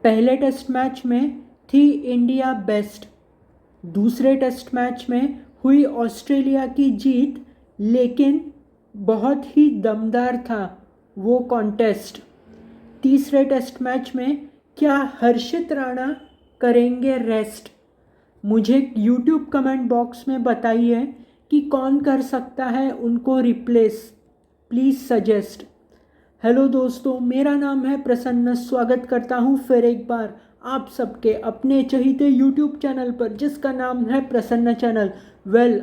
पहले test match में थी इंडिया बेस्ट, दूसरे टेस्ट मैच में हुई ऑस्ट्रेलिया की जीत, लेकिन बहुत ही दमदार था वो कॉन्टेस्ट। तीसरे टेस्ट मैच में क्या हर्षित राणा करेंगे रेस्ट? मुझे यूट्यूब कमेंट बॉक्स में बताइए कि कौन कर सकता है उनको रिप्लेस, प्लीज़ सजेस्ट। हेलो दोस्तों, मेरा नाम है प्रसन्न। स्वागत करता हूँ फिर एक बार आप सबके अपने चहीते यूट्यूब चैनल पर, जिसका नाम है प्रसन्न चैनल।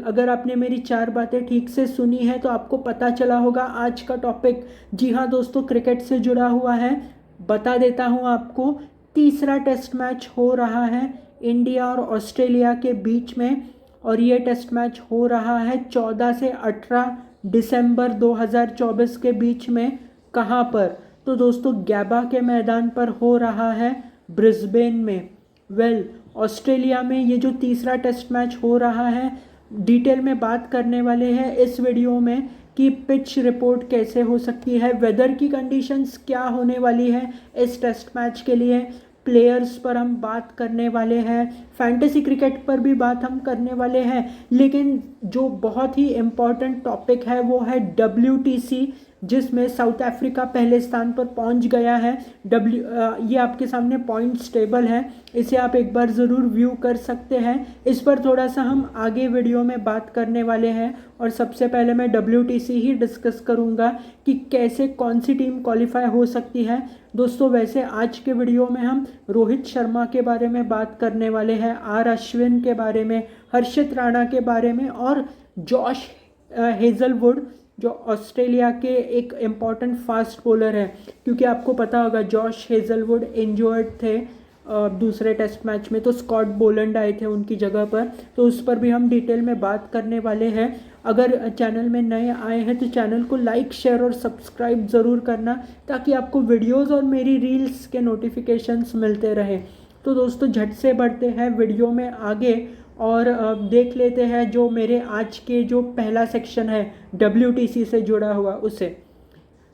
अगर आपने मेरी 4 बातें ठीक से सुनी है तो आपको पता चला होगा आज का टॉपिक। जी हाँ दोस्तों, क्रिकेट से जुड़ा हुआ है। बता देता हूँ आपको, तीसरा टेस्ट मैच हो रहा है इंडिया और ऑस्ट्रेलिया के बीच में, और ये टेस्ट मैच हो रहा है 14 से 18 दिसंबर 2024 के बीच में। कहाँ पर? तो दोस्तों गैबा के मैदान पर हो रहा है, ब्रिस्बेन में। ऑस्ट्रेलिया में ये जो तीसरा टेस्ट मैच हो रहा है, डिटेल में बात करने वाले हैं इस वीडियो में कि पिच रिपोर्ट कैसे हो सकती है, वेदर की कंडीशंस क्या होने वाली है इस टेस्ट मैच के लिए, प्लेयर्स पर हम बात करने वाले हैं, फैंटेसी क्रिकेट पर भी बात हम करने वाले हैं। लेकिन जो बहुत ही इम्पॉर्टेंट टॉपिक है वो है WTC, जिसमें साउथ अफ्रीका पहले स्थान पर पहुंच गया है। ये आपके सामने पॉइंट्स टेबल है, इसे आप एक बार ज़रूर व्यू कर सकते हैं। इस पर थोड़ा सा हम आगे वीडियो में बात करने वाले हैं, और सबसे पहले मैं WTC ही डिस्कस करूंगा कि कैसे कौन सी टीम क्वालिफाई हो सकती है। दोस्तों वैसे आज के वीडियो में हम रोहित शर्मा के बारे में बात करने वाले हैं, आर अश्विन के बारे में, हर्षित राणा के बारे में, और जॉश हेजलवुड जो ऑस्ट्रेलिया के एक इम्पॉर्टेंट फास्ट बॉलर है। क्योंकि आपको पता होगा जॉश हेजलवुड इंजर्ड थे दूसरे टेस्ट मैच में, तो स्कॉट बोलैंड आए थे उनकी जगह पर, तो उस पर भी हम डिटेल में बात करने वाले हैं। अगर चैनल में नए आए हैं तो चैनल को लाइक, शेयर और सब्सक्राइब ज़रूर करना, ताकि आपको वीडियोस और मेरी रील्स के नोटिफिकेशंस मिलते रहे। तो दोस्तों झट से बढ़ते हैं वीडियो में आगे और देख लेते हैं जो मेरे आज के जो पहला सेक्शन है WTC से जुड़ा हुआ उसे।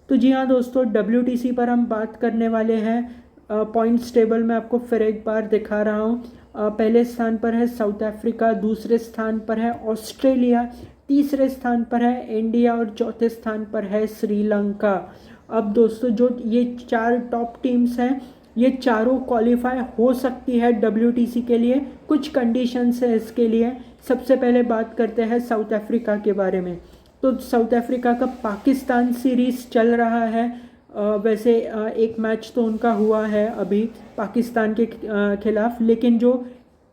तो जी हाँ दोस्तों, WTC पर हम बात करने वाले हैं। पॉइंट्स टेबल में आपको फिर एक बार दिखा रहा हूँ। पहले स्थान पर है साउथ अफ्रीका, दूसरे स्थान पर है ऑस्ट्रेलिया, तीसरे स्थान पर है इंडिया और चौथे स्थान पर है श्रीलंका। अब दोस्तों जो ये 4 टॉप टीम्स हैं, ये चारों क्वालिफाई हो सकती है WTC के लिए। कुछ कंडीशंस है इसके लिए। सबसे पहले बात करते हैं साउथ अफ्रीका के बारे में। तो साउथ अफ्रीका का पाकिस्तान सीरीज़ चल रहा है। वैसे एक मैच तो उनका हुआ है अभी पाकिस्तान के खिलाफ, लेकिन जो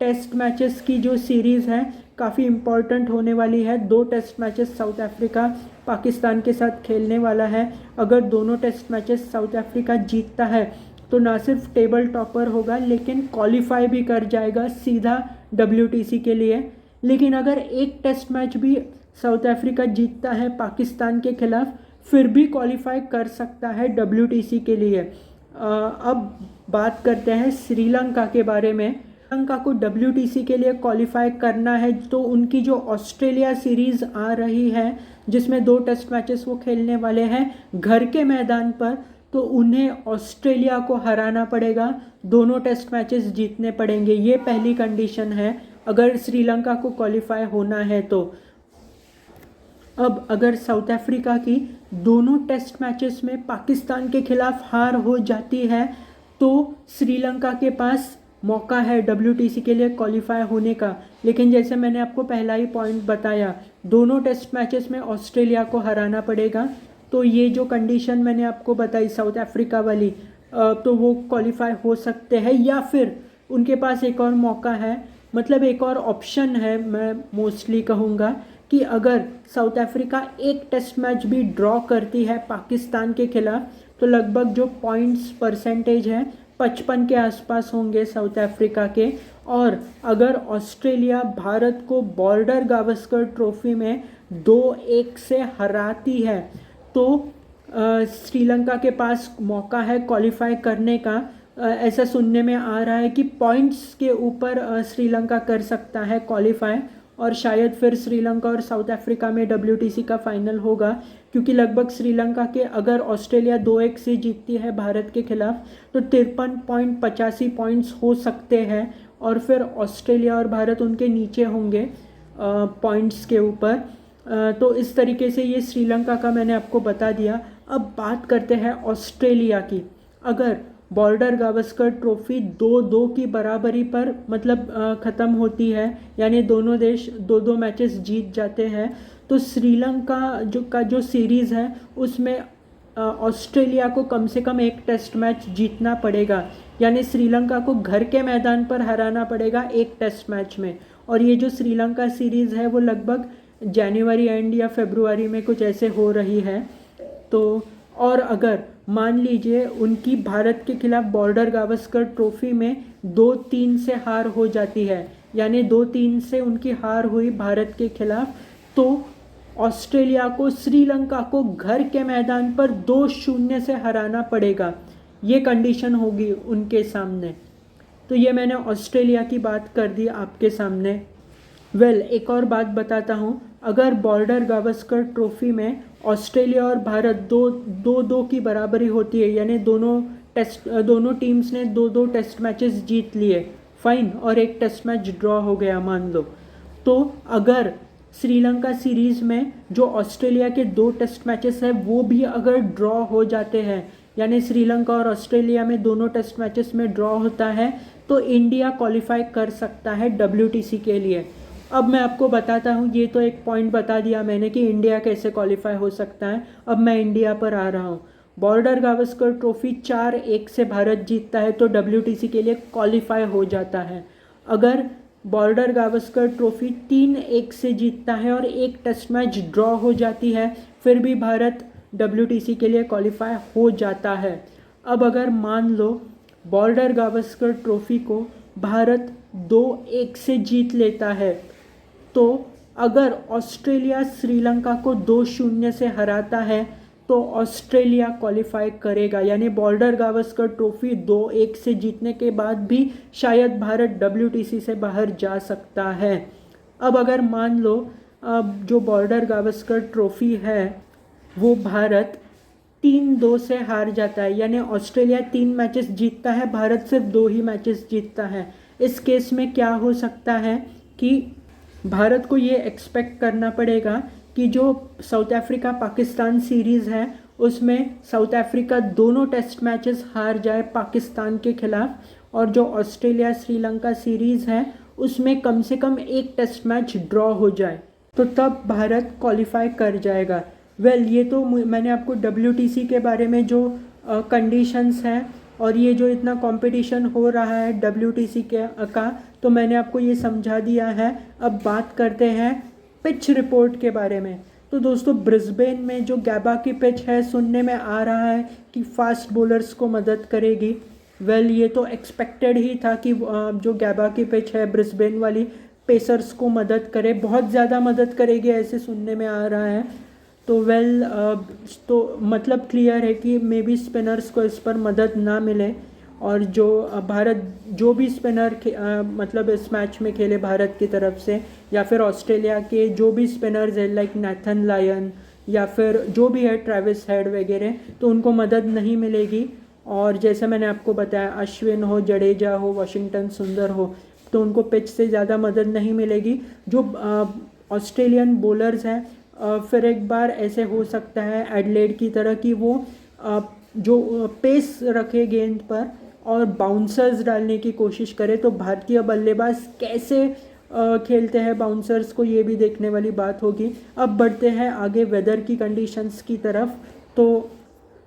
टेस्ट मैचेस की जो सीरीज़ है काफ़ी इम्पॉर्टेंट होने वाली है। 2 test matches South Africa Pakistan के साथ खेलने वाला है। अगर दोनों टेस्ट मैचेस साउथ अफ्रीका जीतता है तो ना सिर्फ टेबल टॉपर होगा, लेकिन क्वालिफाई भी कर जाएगा सीधा WTC के लिए। लेकिन अगर एक टेस्ट मैच भी साउथ अफ्रीका जीतता है पाकिस्तान के खिलाफ, फिर भी क्वालिफाई कर सकता है WTC के लिए। अब बात करते हैं श्रीलंका के बारे में। श्रीलंका को WTC के लिए क्वालिफाई करना है तो उनकी जो ऑस्ट्रेलिया सीरीज़ आ रही है, जिसमें 2 टेस्ट मैचेस वो खेलने वाले हैं घर के मैदान पर, तो उन्हें ऑस्ट्रेलिया को हराना पड़ेगा, दोनों टेस्ट मैचेस जीतने पड़ेंगे। ये पहली कंडीशन है अगर श्रीलंका को क्वालिफाई होना है तो। अब अगर साउथ अफ्रीका की दोनों टेस्ट मैचेस में पाकिस्तान के खिलाफ हार हो जाती है तो श्रीलंका के पास मौका है WTC के लिए क्वालिफाई होने का। लेकिन जैसे मैंने आपको पहला ही पॉइंट बताया, दोनों टेस्ट मैचेस में ऑस्ट्रेलिया को हराना पड़ेगा। तो ये जो कंडीशन मैंने आपको बताई साउथ अफ्रीका वाली, तो वो क्वालिफाई हो सकते हैं, या फिर उनके पास एक और मौका है, मतलब एक और ऑप्शन है। मैं मोस्टली कहूँगा कि अगर साउथ अफ्रीका एक टेस्ट मैच भी ड्रॉ करती है पाकिस्तान के खिलाफ, तो लगभग जो पॉइंट्स परसेंटेज है 55 के आसपास होंगे साउथ अफ्रीका के। और अगर ऑस्ट्रेलिया भारत को बॉर्डर गावस्कर ट्रॉफी में 2-1 से हराती है तो श्रीलंका के पास मौका है क्वालिफाई करने का। ऐसा सुनने में आ रहा है कि पॉइंट्स के ऊपर श्रीलंका कर सकता है क्वालिफाई, और शायद फिर श्रीलंका और साउथ अफ्रीका में WTC का फाइनल होगा, क्योंकि लगभग श्रीलंका के अगर ऑस्ट्रेलिया 2-1 से जीतती है भारत के खिलाफ तो 53.85 पॉइंट्स हो सकते हैं और फिर ऑस्ट्रेलिया और भारत उनके नीचे होंगे पॉइंट्स के ऊपर। तो इस तरीके से ये श्रीलंका का मैंने आपको बता दिया। अब बात करते हैं ऑस्ट्रेलिया की। अगर बॉर्डर गावस्कर ट्रॉफी 2-2 की बराबरी पर मतलब ख़त्म होती है, यानी दोनों देश 2-2 मैचेस जीत जाते हैं, तो श्रीलंका जो सीरीज़ है उसमें ऑस्ट्रेलिया को कम से कम एक टेस्ट मैच जीतना पड़ेगा, यानी श्रीलंका को घर के मैदान पर हराना पड़ेगा एक टेस्ट मैच में। और ये जो श्रीलंका सीरीज़ है वो लगभग जनवरी एंड या फरवरी में कुछ ऐसे हो रही है। तो और अगर मान लीजिए उनकी भारत के खिलाफ बॉर्डर गावस्कर ट्रॉफी में 2-3 से हार हो जाती है, यानी 2-3 से उनकी हार हुई भारत के खिलाफ, तो ऑस्ट्रेलिया को श्रीलंका को घर के मैदान पर 2-0 से हराना पड़ेगा। ये कंडीशन होगी उनके सामने। तो ये मैंने ऑस्ट्रेलिया की बात कर दी आपके सामने। एक और बात बताता हूँ, अगर बॉर्डर गावस्कर ट्रॉफी में ऑस्ट्रेलिया और भारत 2-2 की बराबरी होती है, यानी दोनों टीम्स ने 2-2 टेस्ट मैचेस जीत लिए, फाइन, और एक टेस्ट मैच ड्रॉ हो गया मान लो, तो अगर श्रीलंका सीरीज़ में जो ऑस्ट्रेलिया के 2 टेस्ट मैचेस है वो भी अगर ड्रॉ हो जाते हैं, यानी श्रीलंका और ऑस्ट्रेलिया में दोनों टेस्ट मैचेस में ड्रॉ होता है, तो इंडिया क्वालिफाई कर सकता है WTC के लिए। अब मैं आपको बताता हूँ, ये तो एक पॉइंट बता दिया मैंने कि इंडिया कैसे क्वालिफाई हो सकता है। अब मैं इंडिया पर आ रहा हूँ। बॉर्डर गावस्कर ट्रॉफी 4-1 से भारत जीतता है तो WTC के लिए क्वालिफाई हो जाता है। अगर बॉर्डर गावस्कर ट्रॉफी 3-1 से जीतता है और एक टेस्ट मैच ड्रॉ हो जाती है, फिर भी भारत WTC के लिए क्वालिफाई हो जाता है। अब अगर मान लो बॉर्डर गावस्कर ट्रॉफी को भारत 2-1 से जीत लेता है, तो अगर ऑस्ट्रेलिया श्रीलंका को 2-0 से हराता है तो ऑस्ट्रेलिया क्वालिफाई करेगा, यानी बॉर्डर गावस्कर ट्रॉफी 2-1 से जीतने के बाद भी शायद भारत WTC से बाहर जा सकता है। अब अगर मान लो जो बॉर्डर गावस्कर ट्रॉफी है वो भारत 3-2 से हार जाता है, यानी ऑस्ट्रेलिया 3 मैचेस जीतता है, भारत सिर्फ 2 ही मैचेस जीतता है। इस केस में क्या हो सकता है कि भारत को ये एक्सपेक्ट करना पड़ेगा कि जो साउथ अफ्रीका पाकिस्तान सीरीज़ है उसमें साउथ अफ्रीका दोनों टेस्ट मैचेस हार जाए पाकिस्तान के खिलाफ, और जो ऑस्ट्रेलिया श्रीलंका सीरीज़ है उसमें कम से कम एक टेस्ट मैच ड्रॉ हो जाए, तो तब भारत क्वालिफाई कर जाएगा। ये तो मैंने आपको WTC के बारे में जो कंडीशंस हैं और ये जो इतना कंपटीशन हो रहा है WTC का, तो मैंने आपको ये समझा दिया है। अब बात करते हैं पिच रिपोर्ट के बारे में। तो दोस्तों, ब्रिस्बेन में जो गैबा की पिच है, सुनने में आ रहा है कि फास्ट बॉलर्स को मदद करेगी। ये तो एक्सपेक्टेड ही था कि जो गैबा की पिच है ब्रिस्बेन वाली, पेसर्स को मदद करे, बहुत ज़्यादा मदद करेगी ऐसे सुनने में आ रहा है। तो तो मतलब क्लियर है कि मे बी स्पिनर्स को इस पर मदद ना मिले, और जो भारत जो भी स्पिनर मतलब इस मैच में खेले भारत की तरफ से, या फिर ऑस्ट्रेलिया के जो भी स्पिनर्स है लाइक नैथन लायन या फिर जो भी है ट्रेविस हेड वगैरह, तो उनको मदद नहीं मिलेगी। और जैसे मैंने आपको बताया, अश्विन हो, जडेजा हो, वाशिंगटन सुंदर हो, तो उनको पिच से ज़्यादा मदद नहीं मिलेगी। जो ऑस्ट्रेलियन बॉलर्स हैं, फिर एक बार ऐसे हो सकता है एडलेड की तरह कि वो जो पेस रखे गेंद पर और बाउंसर्स डालने की कोशिश करे, तो भारतीय बल्लेबाज कैसे खेलते हैं बाउंसर्स को, ये भी देखने वाली बात होगी। अब बढ़ते हैं आगे वेदर की कंडीशंस की तरफ। तो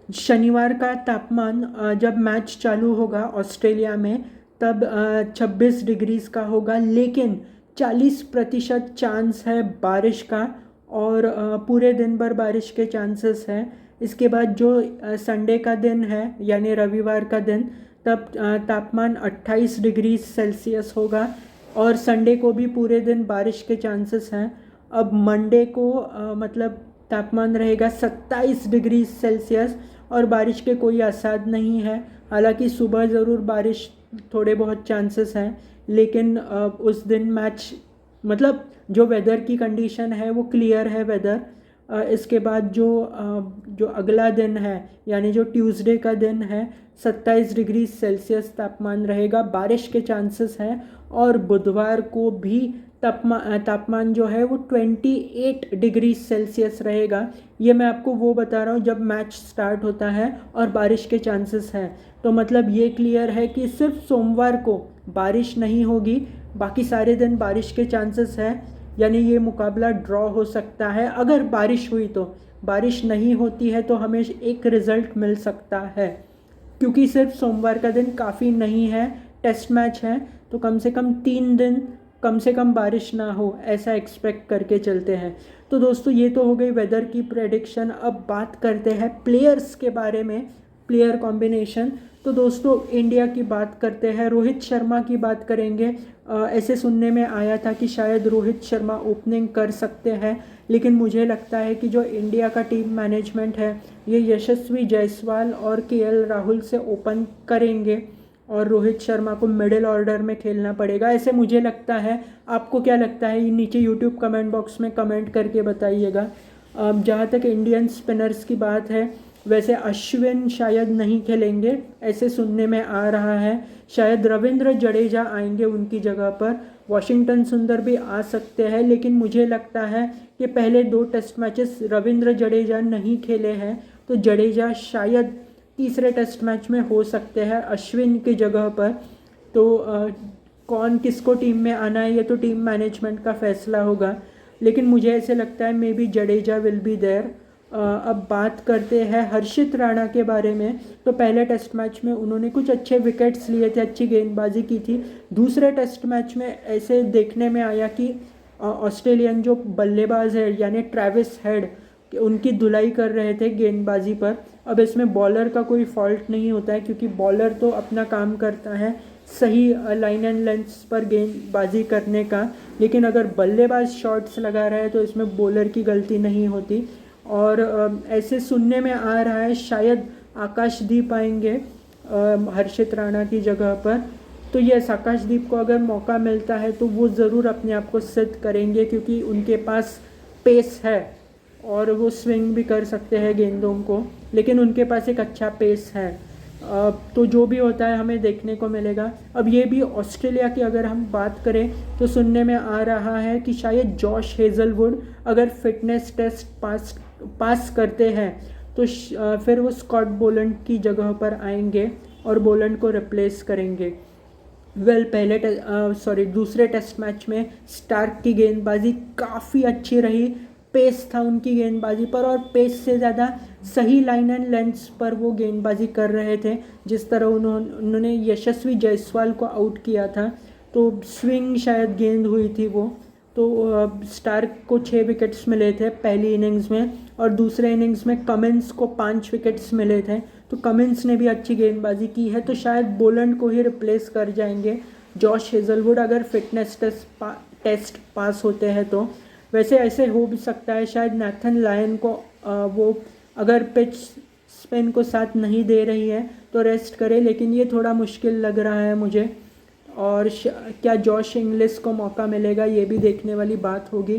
शनिवार का तापमान जब मैच चालू होगा ऑस्ट्रेलिया में तब 26 डिग्रीज का होगा, लेकिन 40% चांस है बारिश का, और पूरे दिन भर बारिश के चांसेस हैं। इसके बाद जो संडे का दिन है यानी रविवार का दिन, तब तापमान 28 डिग्री सेल्सियस होगा, और संडे को भी पूरे दिन बारिश के चांसेस हैं। अब मंडे को मतलब तापमान रहेगा 27 डिग्री सेल्सियस, और बारिश के कोई आसार नहीं है। हालांकि सुबह ज़रूर बारिश थोड़े बहुत चांसेस हैं, लेकिन उस दिन मैच मतलब जो वेदर की कंडीशन है वो क्लियर है वेदर। इसके बाद जो अगला दिन है यानी जो ट्यूसडे का दिन है 27 डिग्री सेल्सियस तापमान रहेगा, बारिश के चांसेस हैं। और बुधवार को भी तापमान जो है वो 28 डिग्री सेल्सियस रहेगा। ये मैं आपको वो बता रहा हूँ जब मैच स्टार्ट होता है और बारिश के चांसेस हैं। तो मतलब ये क्लियर है कि सिर्फ सोमवार को बारिश नहीं होगी, बाकी सारे दिन बारिश के चांसेस है। यानी ये मुकाबला ड्रॉ हो सकता है अगर बारिश हुई तो। बारिश नहीं होती है तो हमें एक रिज़ल्ट मिल सकता है, क्योंकि सिर्फ सोमवार का दिन काफ़ी नहीं है, टेस्ट मैच है, तो कम से कम 3 दिन कम से कम बारिश ना हो ऐसा एक्सपेक्ट करके चलते हैं। तो दोस्तों ये तो हो गई वेदर की प्रेडिक्शन। अब बात करते हैं प्लेयर्स के बारे में, प्लेयर कॉम्बिनेशन। तो दोस्तों इंडिया की बात करते हैं, रोहित शर्मा की बात करेंगे। ऐसे सुनने में आया था कि शायद रोहित शर्मा ओपनिंग कर सकते हैं, लेकिन मुझे लगता है कि जो इंडिया का टीम मैनेजमेंट है ये यशस्वी जायसवाल और केएल राहुल से ओपन करेंगे और रोहित शर्मा को मिडिल ऑर्डर में खेलना पड़ेगा, ऐसे मुझे लगता है। आपको क्या लगता है ये नीचे यूट्यूब कमेंट बॉक्स में कमेंट करके बताइएगा। जहाँ तक इंडियन स्पिनर्स की बात है, वैसे अश्विन शायद नहीं खेलेंगे ऐसे सुनने में आ रहा है। शायद रविंद्र जडेजा आएंगे उनकी जगह पर, वॉशिंगटन सुंदर भी आ सकते हैं, लेकिन मुझे लगता है कि पहले 2 टेस्ट मैचेस रविंद्र जडेजा नहीं खेले हैं, तो जडेजा शायद तीसरे टेस्ट मैच में हो सकते हैं अश्विन की जगह पर। तो कौन किसको टीम में आना है ये तो टीम मैनेजमेंट का फैसला होगा, लेकिन मुझे ऐसे लगता है may be Jadeja will be there. अब बात करते हैं हर्षित राणा के बारे में। तो पहले टेस्ट मैच में उन्होंने कुछ अच्छे विकेट्स लिए थे, अच्छी गेंदबाजी की थी। दूसरे टेस्ट मैच में ऐसे देखने में आया कि ऑस्ट्रेलियन जो बल्लेबाज है यानी ट्रेविस हेड, उनकी धुलाई कर रहे थे गेंदबाजी पर। अब इसमें बॉलर का कोई फॉल्ट नहीं होता है, क्योंकि बॉलर तो अपना काम करता है सही लाइन एंड लेंथ्स पर गेंदबाजी करने का, लेकिन अगर बल्लेबाज शॉट्स लगा रहा है तो इसमें बॉलर की गलती नहीं होती। और ऐसे सुनने में आ रहा है शायद आकाशदीप आएंगे हर्षित राणा की जगह पर। तो यस, आकाशदीप को अगर मौका मिलता है तो वो ज़रूर अपने आप को सिद्ध करेंगे, क्योंकि उनके पास पेस है और वो स्विंग भी कर सकते हैं गेंदों को, लेकिन उनके पास एक अच्छा पेस है। तो जो भी होता है हमें देखने को मिलेगा। अब ये भी ऑस्ट्रेलिया की अगर हम बात करें तो सुनने में आ रहा है कि शायद जॉश हेज़लवुड अगर फिटनेस टेस्ट पास करते हैं तो फिर वो स्कॉट बोलैंड की जगह पर आएंगे और बोलैंड को रिप्लेस करेंगे। दूसरे टेस्ट मैच में स्टार्क की गेंदबाजी काफ़ी अच्छी रही, पेस था उनकी गेंदबाजी पर, और पेस से ज़्यादा सही लाइन एंड लेंथ्स पर वो गेंदबाजी कर रहे थे। जिस तरह उन्होंने यशस्वी जायसवाल को आउट किया था, तो स्विंग शायद गेंद हुई थी वो। तो स्टार्क को 6 विकेट्स मिले थे पहली इनिंग्स में, और दूसरे इनिंग्स में कमिंस को 5 विकेट्स मिले थे। तो कमिंस ने भी अच्छी गेंदबाजी की है, तो शायद बोलैंड को ही रिप्लेस कर जाएंगे जॉश हेज़लवुड अगर फिटनेस टेस्ट पास होते हैं तो। वैसे ऐसे हो भी सकता है शायद नेथन लायन को वो अगर पिच स्पिन को साथ नहीं दे रही है तो रेस्ट करे, लेकिन ये थोड़ा मुश्किल लग रहा है मुझे। और क्या जॉश इंग्लिश को मौका मिलेगा ये भी देखने वाली बात होगी।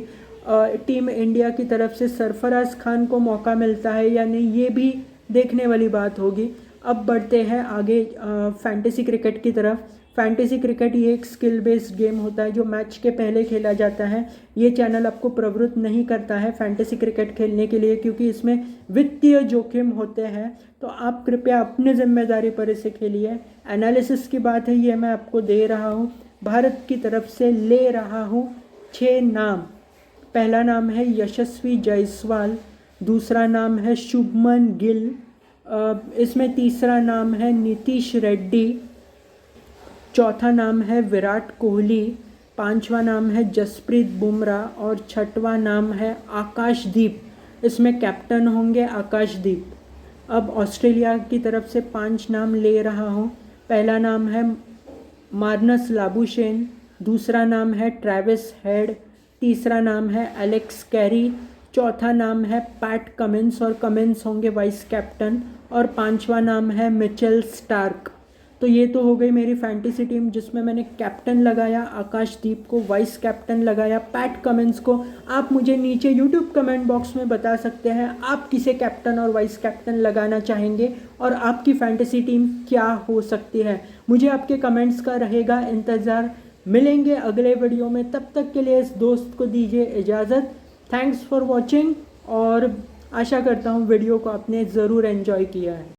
टीम इंडिया की तरफ से सरफराज खान को मौका मिलता है या नहीं ये भी देखने वाली बात होगी। अब बढ़ते हैं आगे फैंटेसी क्रिकेट की तरफ। फैंटेसी क्रिकेट ये एक स्किल बेस्ड गेम होता है जो मैच के पहले खेला जाता है। ये चैनल आपको प्रवृत्त नहीं करता है फैंटेसी क्रिकेट खेलने के लिए, क्योंकि इसमें वित्तीय जोखिम होते हैं, तो आप कृपया अपनी जिम्मेदारी पर इसे खेलिए। एनालिसिस की बात है ये मैं आपको दे रहा हूँ, भारत की तरफ से ले रहा हूँ 6 नाम। पहला नाम है यशस्वी जायसवाल, दूसरा नाम है शुभमन गिल, इसमें तीसरा नाम है नीतीश रेड्डी, चौथा नाम है विराट कोहली, पांचवा नाम है जसप्रीत बुमराह और छठवां नाम है आकाशदीप। इसमें कैप्टन होंगे आकाशदीप। अब ऑस्ट्रेलिया की तरफ से 5 नाम ले रहा हूँ। पहला नाम है मार्नस लाबुशेन, दूसरा नाम है ट्रेविस हेड, तीसरा नाम है एलेक्स कैरी, चौथा नाम है पैट कमिंस और कमिंस होंगे वाइस कैप्टन, और पांचवा नाम है मिचेल स्टार्क। तो ये तो हो गई मेरी फैंटेसी टीम जिसमें मैंने कैप्टन लगाया आकाशदीप को, वाइस कैप्टन लगाया पैट कमिंस को। आप मुझे नीचे यूट्यूब कमेंट बॉक्स में बता सकते हैं आप किसे कैप्टन और वाइस कैप्टन लगाना चाहेंगे और आपकी फैंटेसी टीम क्या हो सकती है। मुझे आपके कमेंट्स का रहेगा इंतज़ार। मिलेंगे अगले वीडियो में, तब तक के लिए इस दोस्त को दीजिए इजाज़त। थैंक्स फॉर वॉचिंग और आशा करता हूँ वीडियो को आपने ज़रूर एंजॉय किया है।